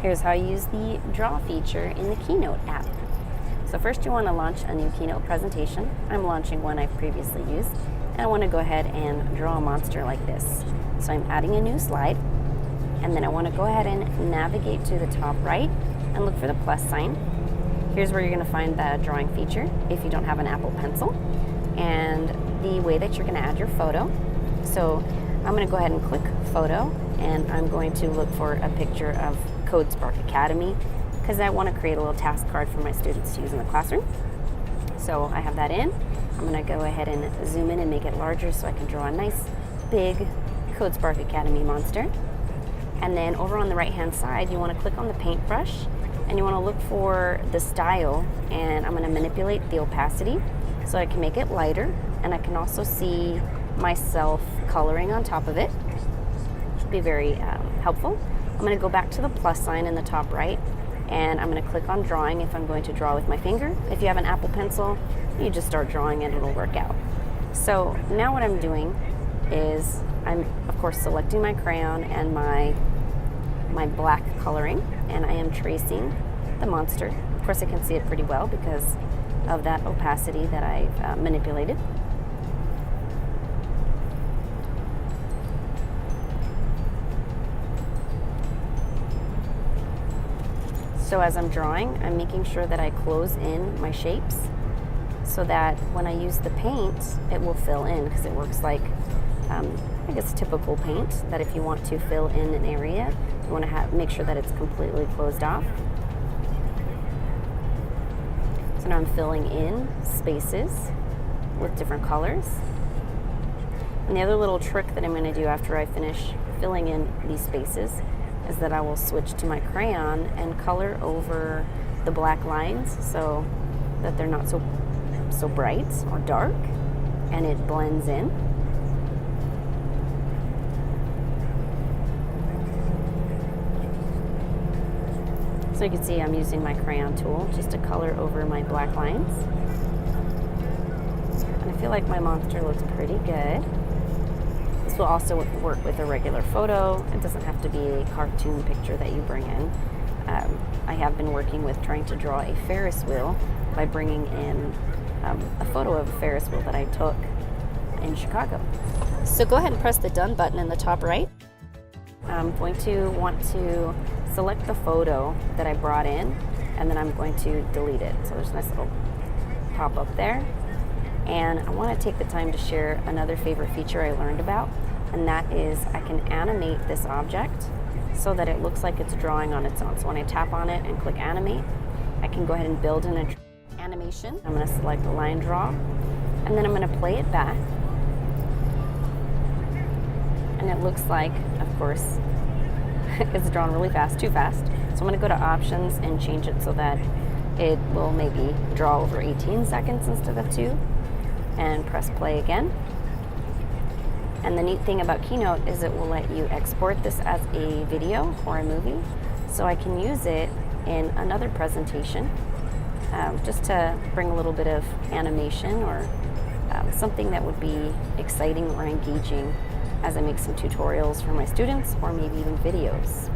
Here's how you use the draw feature in the Keynote app. So first you want to launch a new Keynote presentation. I'm launching one I've previously used, and I want to go ahead and draw a monster like this. So I'm adding a new slide, and then I want to go ahead and navigate to the top right and look for the plus sign. Here's where you're going to find the drawing feature if you don't have an Apple Pencil, and the way that you're going to add your photo. So I'm going to go ahead and click photo, and I'm going to look for a picture of CodeSpark Academy because I want to create a little task card for my students to use in the classroom. So I have that in. I'm going to go ahead and zoom in and make it larger so I can draw a nice big CodeSpark Academy monster. And then over on the right hand side you want to click on the paintbrush and you want to look for the style, and I'm going to manipulate the opacity so I can make it lighter, and I can also see myself coloring on top of it, which will be very helpful. I'm going to go back to the plus sign in the top right, and I'm going to click on drawing if I'm going to draw with my finger. If you have an Apple Pencil, you just start drawing and it'll work out. So now what I'm doing is I'm of course selecting my crayon and my black coloring, and I am tracing the monster. Of course I can see it pretty well because of that opacity that I've manipulated. So as I'm drawing, I'm making sure that I close in my shapes so that when I use the paint, it will fill in, because it works like, I guess, typical paint, that if you want to fill in an area, you want to make sure that it's completely closed off. So now I'm filling in spaces with different colors. And the other little trick that I'm going to do after I finish filling in these spaces is that I will switch to my crayon and color over the black lines so that they're not so bright or dark, and it blends in. So you can see I'm using my crayon tool just to color over my black lines. And I feel like my monster looks pretty good. This will also work with a regular photo. It doesn't have to be a cartoon picture that you bring in. I have been working with trying to draw a Ferris wheel by bringing in a photo of a Ferris wheel that I took in Chicago. So go ahead and press the done button in the top right. I'm going to want to select the photo that I brought in, and then I'm going to delete it. So there's a nice little pop up there. And I want to take the time to share another favorite feature I learned about, and that is I can animate this object so that it looks like it's drawing on its own. So when I tap on it and click animate, I can go ahead and build an animation. I'm going to select line draw, and then I'm going to play it back. And it looks like, of course, it's drawn really fast, too fast. So I'm going to go to options and change it so that it will maybe draw over 18 seconds instead of 2. And press play again. And the neat thing about Keynote is it will let you export this as a video or a movie, so I can use it in another presentation just to bring a little bit of animation or something that would be exciting or engaging as I make some tutorials for my students, or maybe even videos.